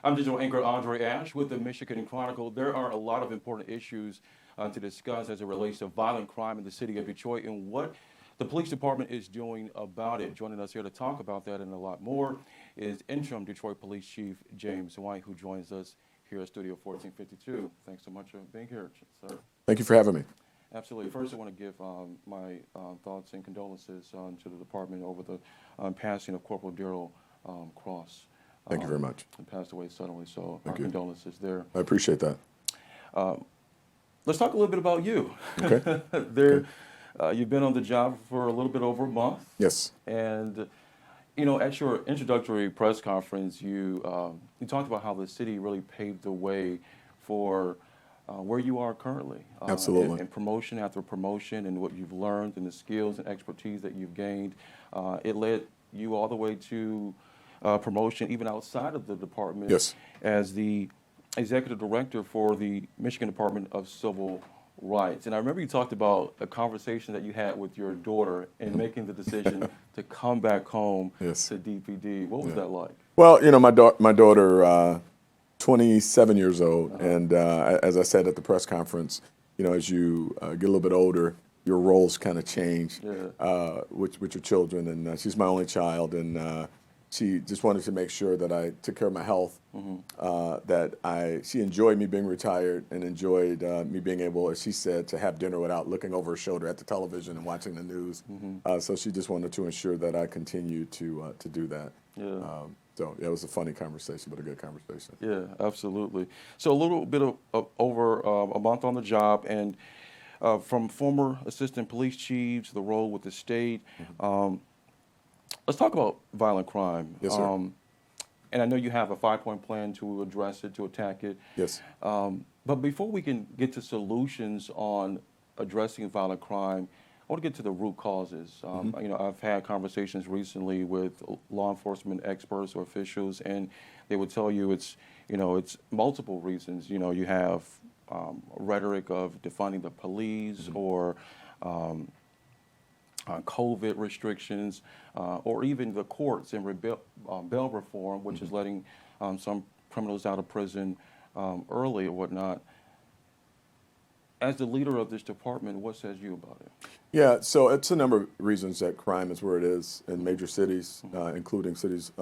I'm digital anchor Andre Ash with the Michigan Chronicle. There are a lot of important issues to discuss as it relates to violent crime in the city of Detroit and what the police department is doing about it. Joining us here to talk about that and a lot more is Interim Detroit Police Chief James White, who joins us here at Studio 1452. Thanks so much for being here, sir. Thank you for having me. Absolutely. First, I want to give my thoughts and condolences to the department over the passing of Corporal Daryl Cross. Thank you very much. He passed away suddenly, so Thank our you. condolences there. I appreciate that. Let's talk a little bit about you. Okay. You've been on the job for a little bit over a month. Yes. And, you know, at your introductory press conference, you talked about how the city really paved the way for where you are currently. Absolutely. And promotion after promotion and what you've learned and the skills and expertise that you've gained. It led you all the way to promotion even outside of the department. Yes. As the executive director for the Michigan Department of Civil Rights. And I remember you talked about a conversation that you had with your daughter in making the decision to come back home Yes. to DPD. What was that like? Well, you know, my daughter, 27 years old, and as I said at the press conference, you know, as you get a little bit older, your roles kind of change with your children, and she's my only child, and she just wanted to make sure that I took care of my health, that she enjoyed me being retired and enjoyed me being able, as she said, to have dinner without looking over her shoulder at the television and watching the news. So she just wanted to ensure that I continued to do that. So yeah, it was a funny conversation, but a good conversation. Yeah, absolutely. So a little bit of over a month on the job, and from former assistant police chief to the role with the state. Let's talk about violent crime. Yes, sir. And I know you have a 5-point plan to address it, to attack it. Yes. But before we can get to solutions on addressing violent crime, I want to get to the root causes. You know, I've had conversations recently with law enforcement experts or officials, and they would tell you it's multiple reasons. You know, you have rhetoric of defunding the police or COVID restrictions, or even the courts and bail reform, which is letting some criminals out of prison early or whatnot. As the leader of this department, what says you about it? Yeah, so it's a number of reasons that crime is where it is in major cities, including cities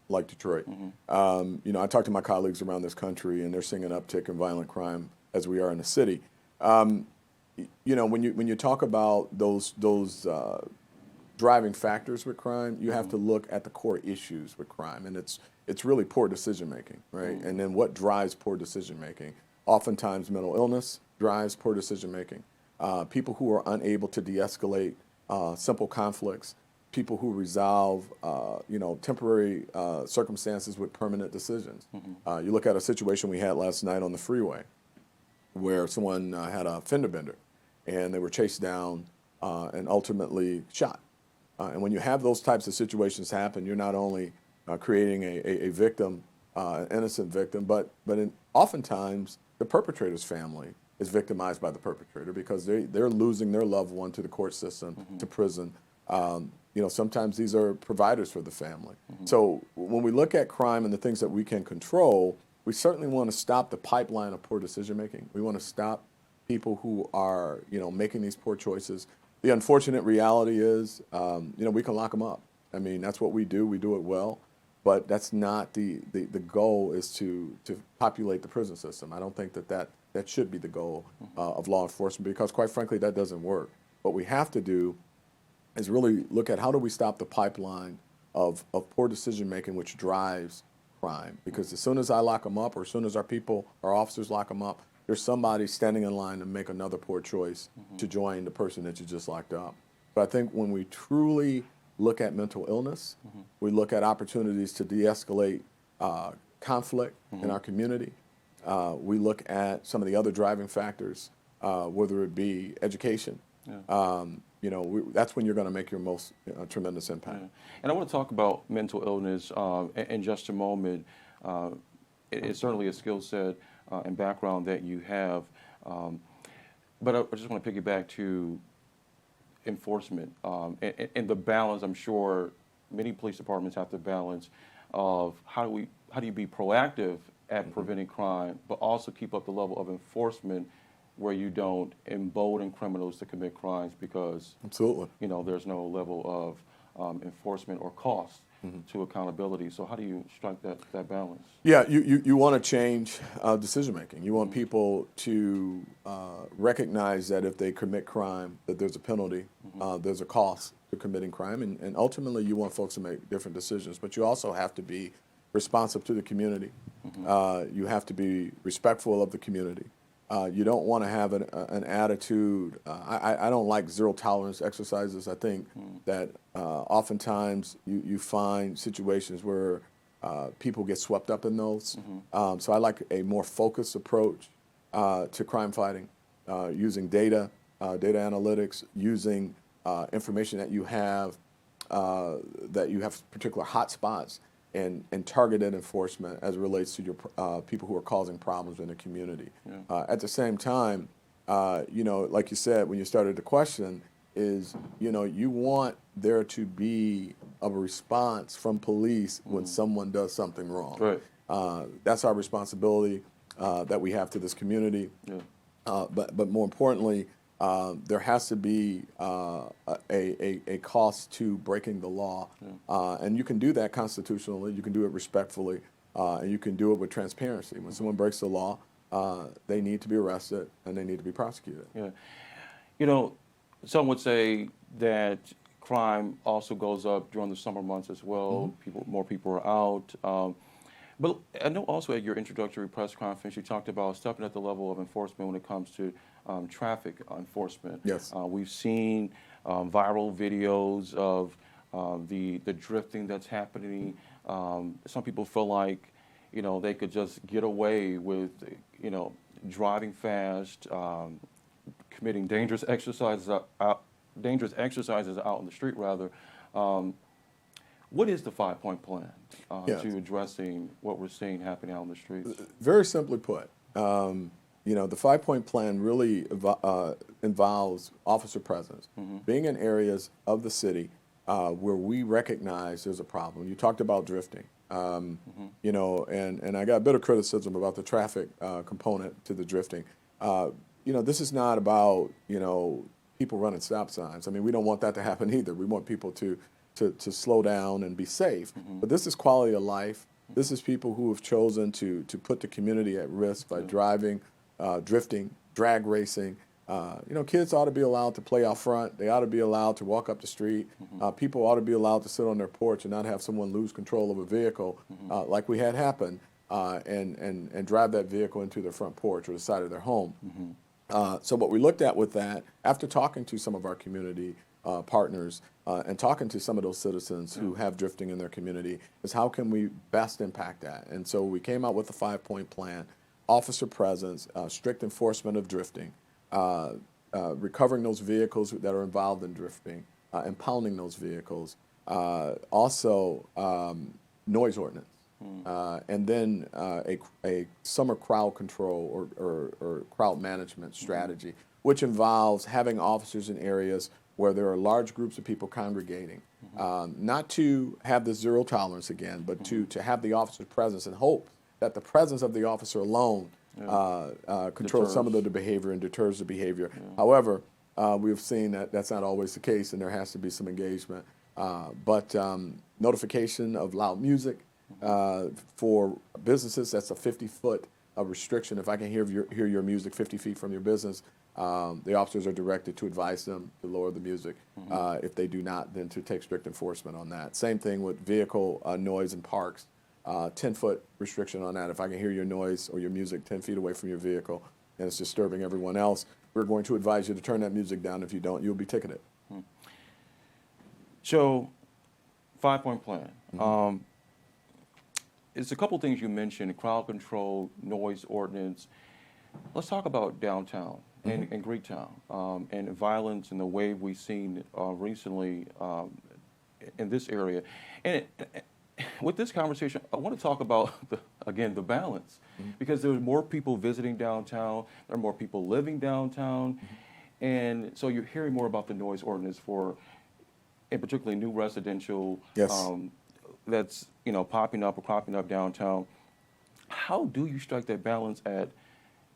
like Detroit. You know, I talk to my colleagues around this country, and they're seeing an uptick in violent crime as we are in the city. You know, when you talk about those driving factors with crime, you have to look at the core issues with crime, and it's really poor decision making, right? And then what drives poor decision making? Oftentimes, mental illness drives poor decision making. People who are unable to de-escalate simple conflicts, people who resolve, you know, temporary circumstances with permanent decisions. You look at a situation we had last night on the freeway, where someone had a fender bender, and they were chased down and ultimately shot. And when you have those types of situations happen, you're not only creating a victim, an innocent victim, but oftentimes the perpetrator's family is victimized by the perpetrator because they're losing their loved one to the court system, to prison. You know, sometimes these are providers for the family. So when we look at crime and the things that we can control, we certainly want to stop the pipeline of poor decision making. We want to stop people who are, you know, making these poor choices. The unfortunate reality is, you know, we can lock them up. I mean, that's what we do. We do it well, but that's not the goal. Is to populate the prison system. I don't think that should be the goal of law enforcement, because quite frankly, that doesn't work. What we have to do is really look at how do we stop the pipeline of poor decision making, which drives crime. Because as soon as I lock them up, or as soon as our officers lock them up, there's somebody standing in line to make another poor choice to join the person that you just locked up. But I think when we truly look at mental illness, we look at opportunities to de-escalate conflict in our community. We look at some of the other driving factors, whether it be education. You know, that's when you're going to make your most tremendous impact. And I want to talk about mental illness in just a moment. It's certainly a skill set and background that you have. But I just want to piggyback to enforcement and the balance. I'm sure many police departments have to balance of how do you be proactive at preventing crime, but also keep up the level of enforcement where you don't embolden criminals to commit crimes because Absolutely. there's no level of enforcement or cost to accountability. So how do you strike that balance? Yeah, you want to change decision making. You want people to recognize that if they commit crime, that there's a penalty, there's a cost to committing crime, and ultimately you want folks to make different decisions. But you also have to be responsive to the community. You have to be respectful of the community. You don't want to have an attitude. I don't like zero tolerance exercises. I think that oftentimes you find situations where people get swept up in those. So I like a more focused approach to crime fighting, using data analytics, using information that you have particular hot spots, and targeted enforcement as it relates to your people who are causing problems in the community. At the same time, like you said when you started the question, is you want there to be a response from police when someone does something wrong. Right. That's our responsibility that we have to this community. Yeah. But more importantly, there has to be a cost to breaking the law, and you can do that constitutionally. You can do it respectfully, and you can do it with transparency. When someone breaks the law, they need to be arrested and they need to be prosecuted. Yeah, some would say that crime also goes up during the summer months as well. More people are out. But I know also at your introductory press conference, you talked about stepping at the level of enforcement when it comes to traffic enforcement. Yes. We've seen viral videos of the drifting that's happening. Some people feel like, they could just get away with, driving fast, committing dangerous exercises out in the street, rather. What is the 5-point plan to addressing what we're seeing happening out in the streets? Very simply put, the 5-point plan really involves officer presence, being in areas of the city where we recognize there's a problem. You talked about drifting, and I got a bit of criticism about the traffic component to the drifting. This is not about, people running stop signs. I mean, we don't want that to happen either. We want people to slow down and be safe. But this is quality of life. This is people who have chosen to put the community at risk by driving, drifting, drag racing. Kids ought to be allowed to play out front. They ought to be allowed to walk up the street. People ought to be allowed to sit on their porch and not have someone lose control of a vehicle like we had happen and drive that vehicle into their front porch or the side of their home. So what we looked at with that, after talking to some of our community partners and talking to some of those citizens who have drifting in their community, is how can we best impact that? And so we came out with a 5-point plan: officer presence, strict enforcement of drifting, recovering those vehicles that are involved in drifting, impounding those vehicles, also noise ordinance, and then a summer crowd control or crowd management strategy, which involves having officers in areas where there are large groups of people congregating, not to have the zero tolerance again, but to have the officer's presence and hope that the presence of the officer alone controls some of the behavior and deters the behavior. However, we've seen that that's not always the case, and there has to be some engagement. But notification of loud music for businesses, that's a 50-foot restriction. If I can hear your music 50 feet from your business, the officers are directed to advise them to lower the music. If they do not, then to take strict enforcement on that. Same thing with vehicle noise in parks. 10-foot restriction on that. If I can hear your noise or your music 10 feet away from your vehicle and it's disturbing everyone else, we're going to advise you to turn that music down. If you don't, you'll be ticketed. So, 5-point plan. It's a couple things you mentioned: crowd control, noise ordinance. Let's talk about downtown and Greektown and violence and the wave we've seen recently in this area. And with this conversation, I want to talk about, the balance, because there are more people visiting downtown, there are more people living downtown, and so you're hearing more about the noise ordinance for, in particularly, new residential that's popping up downtown. how do you strike that balance at,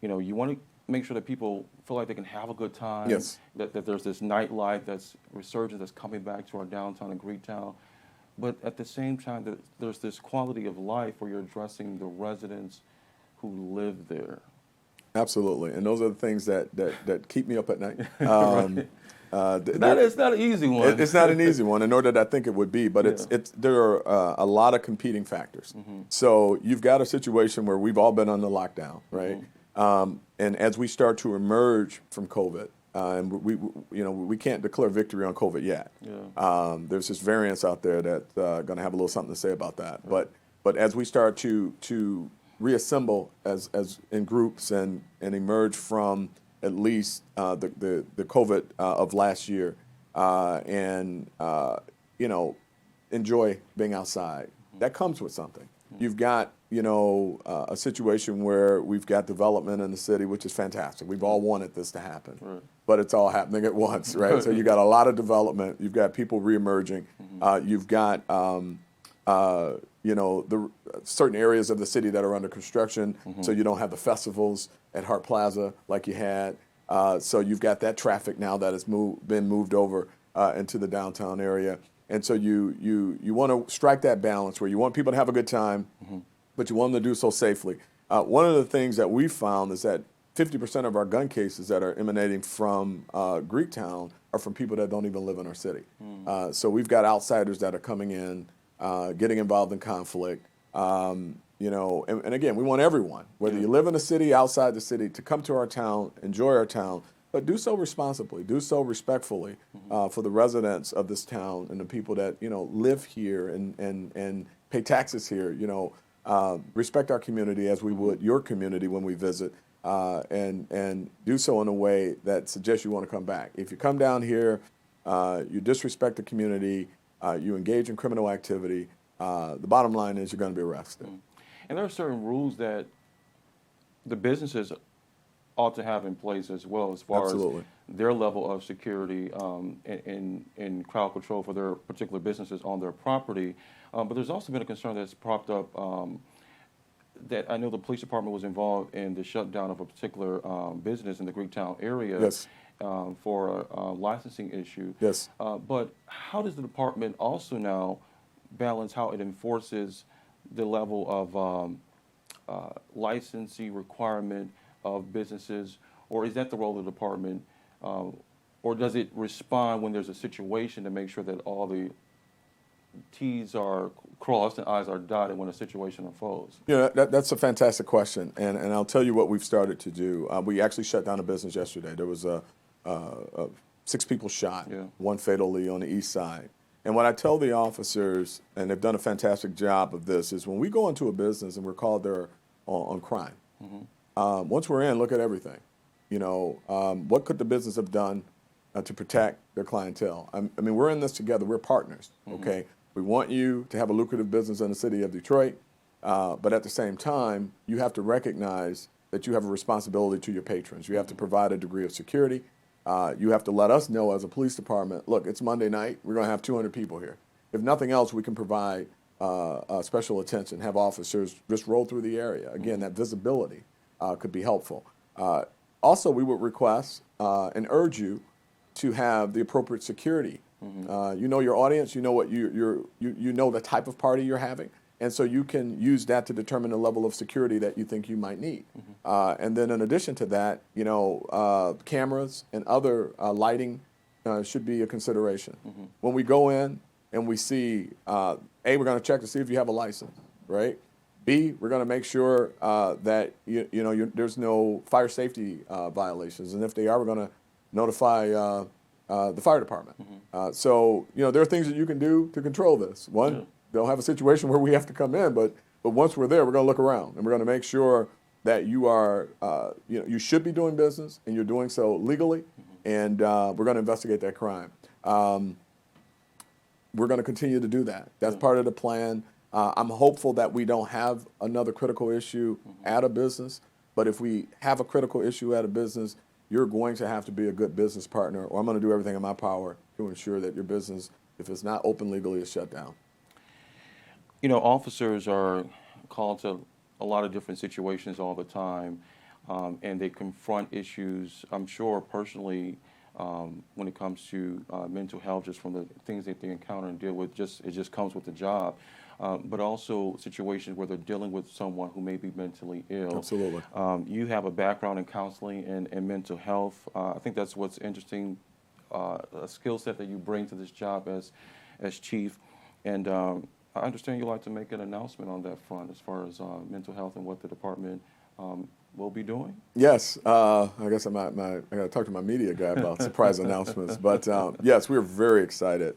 you want to make sure that people feel like they can have a good time, Yes. that there's this nightlife that's resurgent, that's coming back to our downtown and Greektown, but at the same time, that there's this quality of life where you're addressing the residents who live there. Absolutely, and those are the things that keep me up at night. It's not an easy one. It's not an easy one, and nor did I think it would be. But there are a lot of competing factors. So you've got a situation where we've all been under lockdown, right? And as we start to emerge from COVID, and we can't declare victory on COVID yet. There's this variance out there that's going to have a little something to say about that. Right. But as we start to reassemble as in groups and emerge from at least the COVID of last year, and enjoy being outside, that comes with something. You've got a situation where we've got development in the city, which is fantastic. We've all wanted this to happen, right, but it's all happening at once, right? So you got a lot of development. You've got people reemerging. You've got the certain areas of the city that are under construction, so you don't have the festivals at Hart Plaza like you had. So you've got that traffic now that has been moved over into the downtown area. And so you want to strike that balance where you want people to have a good time, but you want them to do so safely. One of the things that we found is that 50% of our gun cases that are emanating from Greektown are from people that don't even live in our city. So we've got outsiders that are coming in, getting involved in conflict. And again, we want everyone, whether you live in the city, outside the city, to come to our town, enjoy our town, but do so responsibly, do so respectfully for the residents of this town and the people that live here and pay taxes here. Respect our community as we would your community when we visit, and do so in a way that suggests you want to come back. If you come down here, you disrespect the community, you engage in criminal activity, the bottom line is you're going to be arrested. And there are certain rules that the businesses ought to have in place as well, as far Absolutely. as their level of security and crowd control for their particular businesses on their property. But there's also been a concern that's propped up that I know the police department was involved in the shutdown of a particular business in the Greektown area. Yes. For a licensing issue. Yes. But how does the department also now balance how it enforces the level of licensing requirement of businesses, or is that the role of the department, or does it respond when there's a situation to make sure that all the T's are crossed and I's are dotted when a situation unfolds? That's a fantastic question, and I'll tell you what we've started to do. We actually shut down a business yesterday. There was 6 people shot, one fatally on the east side. And what I tell the officers, and they've done a fantastic job of this, is when we go into a business and we're called there on crime, once we're in, look at everything. What could the business have done to protect their clientele? I mean, we're in this together. We're partners, okay? We want you to have a lucrative business in the city of Detroit, but at the same time, you have to recognize that you have a responsibility to your patrons. You have to provide a degree of security. You have to let us know as a police department, look, it's Monday night. We're going to have 200 people here. If nothing else, we can provide special attention, have officers just roll through the area. Again, that visibility could be helpful. Also, we would request and urge you to have the appropriate security. You know your audience. You know what you know the type of party you're having. And so you can use that to determine the level of security that you think you might need. And then in addition to that, cameras and other lighting should be a consideration. When we go in and we see, A, we're going to check to see if you have a license, right? B, we're going to make sure that there's no fire safety violations. And if they are, we're going to notify the fire department. So there are things that you can do to control this. One, they'll have a situation where we have to come in, but once we're there, we're going to look around and we're going to make sure that you are, you should be doing business and you're doing so legally, and we're going to investigate that crime. We're going to continue to do that. That's part of the plan. I'm hopeful that we don't have another critical issue at a business, but if we have a critical issue at a business, you're going to have to be a good business partner, or I'm going to do everything in my power to ensure that your business, if it's not open legally, is shut down. Officers are called to a lot of different situations all the time, and they confront issues, I'm sure personally, when it comes to mental health, just from the things that they encounter and deal with, it just comes with the job. But also situations where they're dealing with someone who may be mentally ill. Absolutely. You have a background in counseling and mental health. I think that's what's interesting, a skill set that you bring to this job as chief. And I understand you'd like to make an announcement on that front as far as mental health and what the department will be doing. Yes, I guess I got to talk to my media guy about surprise announcements. But yes, we're very excited.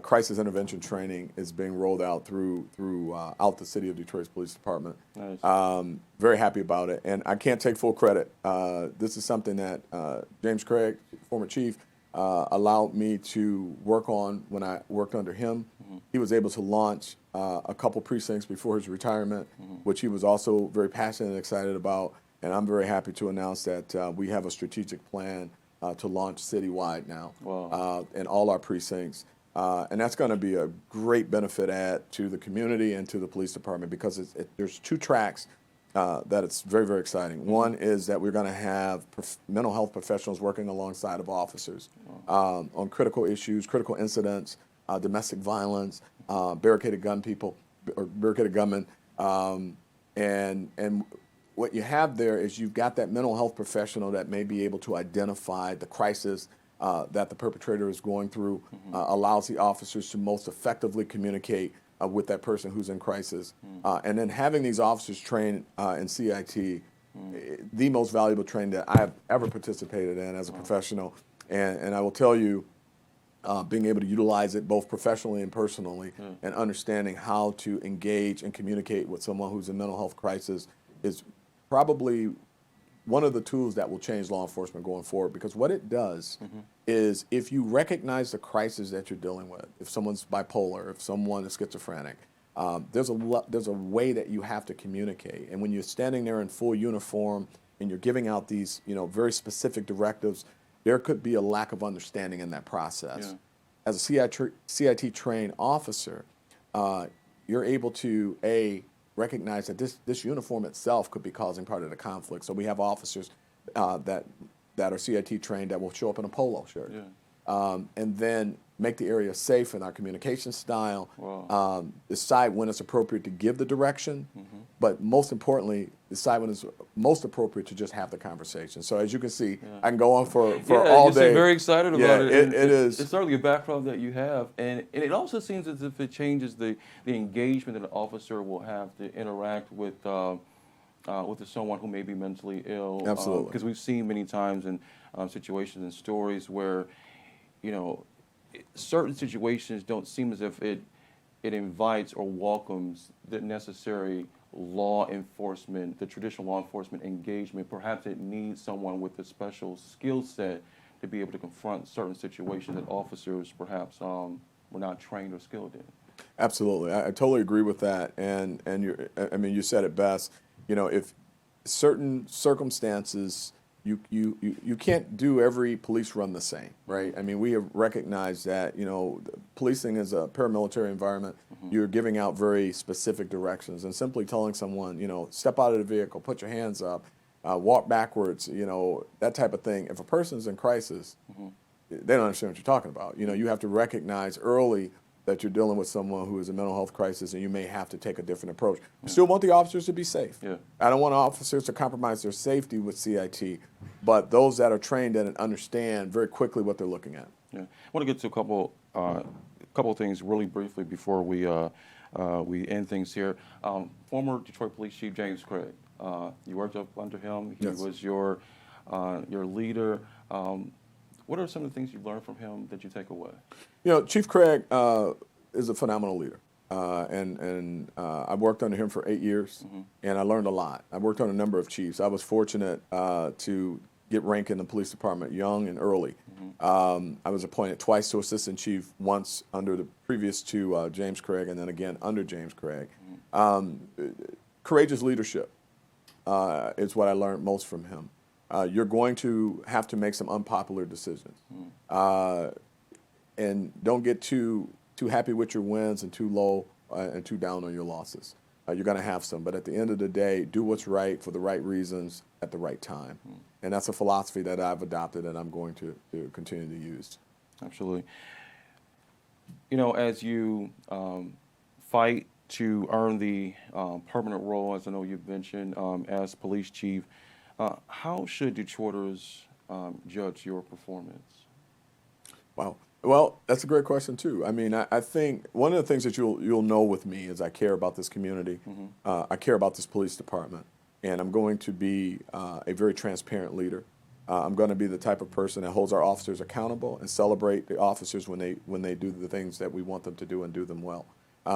Crisis intervention training is being rolled out throughout the City of Detroit's Police Department. Nice. Very happy about it, and I can't take full credit. This is something that James Craig, former chief, allowed me to work on when I worked under him. Mm-hmm. He was able to launch a couple precincts before his retirement, mm-hmm. which he was also very passionate and excited about. And I'm very happy to announce that we have a strategic plan to launch Citywide now. Wow. In all our precincts. And that's going to be a great benefit add to the community and to the police department, because there's two tracks that it's very, very exciting. Mm-hmm. One is that we're going to have mental health professionals working alongside of officers on critical issues, critical incidents, domestic violence, barricaded gunmen. And what you have there is you've got that mental health professional that may be able to identify the crisis that the perpetrator is going through, mm-hmm. Allows the officers to most effectively communicate with that person who's in crisis. Mm-hmm. And then having these officers trained in CIT, mm-hmm. the most valuable training that I have ever participated in as a professional. And I will tell you, being able to utilize it both professionally and personally, and understanding how to engage and communicate with someone who's in mental health crisis is probably one of the tools that will change law enforcement going forward. Because what it does mm-hmm. is, if you recognize the crisis that you're dealing with, if someone's bipolar, if someone is schizophrenic, there's a way that you have to communicate. And when you're standing there in full uniform and you're giving out these very specific directives, there could be a lack of understanding in that process. Yeah. As a CIT trained officer, you're able to recognize that this uniform itself could be causing part of the conflict. So we have officers that are CIT trained that will show up in a polo shirt, and then make the area safe in our communication style. Wow. Decide when it's appropriate to give the direction, mm-hmm. but most importantly, decide when it's most appropriate to just have the conversation. So as you can see, I can go on for all day. You're very excited about it. It is. It's certainly a background that you have, and it also seems as if it changes the engagement that an officer will have to interact with someone who may be mentally ill. Absolutely. Because we've seen many times in situations and stories where, certain situations don't seem as if it invites or welcomes the necessary law enforcement, the traditional law enforcement engagement. Perhaps it needs someone with a special skill set to be able to confront certain situations that officers perhaps were not trained or skilled in. Absolutely, I totally agree with that. And you said it best. If certain circumstances, you can't do every police run the same, right? I mean, we have recognized that, policing is a paramilitary environment. Mm-hmm. You're giving out very specific directions, and simply telling someone, step out of the vehicle, put your hands up, walk backwards, that type of thing. If a person's in crisis, mm-hmm. they don't understand what you're talking about. You have to recognize early that you're dealing with someone who is in mental health crisis, and you may have to take a different approach. We still want the officers to be safe. Yeah. I don't want officers to compromise their safety with CIT, but those that are trained in and understand very quickly what they're looking at. Yeah. I want to get to a couple of things really briefly before we end things here. Former Detroit Police Chief James Craig, you worked up under him. He was your leader. What are some of the things you've learned from him that you take away? Chief Craig is a phenomenal leader, and I worked under him for 8 years, mm-hmm. and I learned a lot. I worked on a number of chiefs. I was fortunate to get rank in the police department young and early. Mm-hmm. I was appointed twice to assistant chief, once under the previous two James Craig, and then again under James Craig. Mm-hmm. Courageous leadership is what I learned most from him. You're going to have to make some unpopular decisions, and don't get too happy with your wins and too low and too down on your losses. You're going to have some, but at the end of the day, do what's right for the right reasons at the right time. And that's a philosophy that I've adopted and I'm going to continue to use. Absolutely. You know, as you fight to earn the permanent role, as I know you've mentioned, as police chief, how should Detroiters judge your performance? Wow. Well, that's a great question too. I mean, I think one of the things that you'll know with me is I care about this community. I care about this police department, and I'm going to be a very transparent leader. I'm going to be the type of person that holds our officers accountable and celebrate the officers when they do the things that we want them to do and do them well.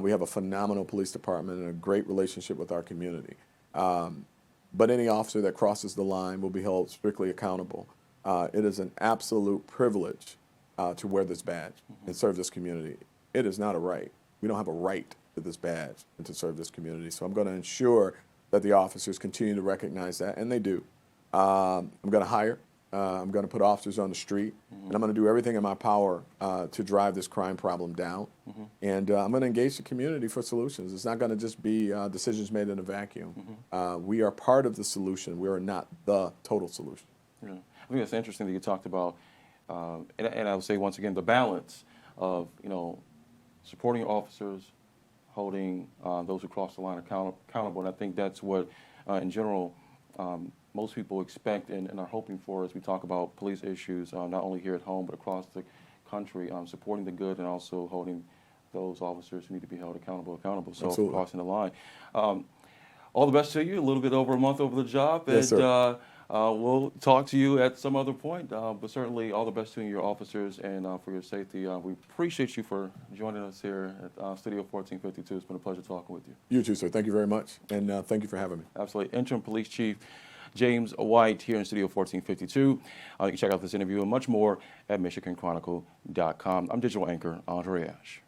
We have a phenomenal police department and a great relationship with our community. But any officer that crosses the line will be held strictly accountable. It is an absolute privilege to wear this badge and serve this community. It is not a right. We don't have a right to this badge and to serve this community. So I'm going to ensure that the officers continue to recognize that, and they do. I'm going to hire. I'm going to put officers on the street, and I'm going to do everything in my power to drive this crime problem down. And I'm going to engage the community for solutions. It's not going to just be decisions made in a vacuum. We are part of the solution. We are not the total solution. Yeah. I think it's interesting that you talked about, and I would say once again, the balance of, you know, supporting officers, holding those who cross the line accountable. And I think that's what, in general, most people expect and are hoping for as we talk about police issues, not only here at home, but across the country, supporting the good and also holding those officers who need to be held accountable. So Absolutely. crossing the line. All the best to you. A little bit over a month over the job. Yes, and, sir. We'll talk to you at some other point, but certainly all the best to you and your officers and for your safety. We appreciate you for joining us here at Studio 1452. It's been a pleasure talking with you. You too, sir. Thank you very much, and thank you for having me. Absolutely. Interim Police Chief James White here in Studio 1452. You can check out this interview and much more at MichiganChronicle.com. I'm digital anchor Andre Ash.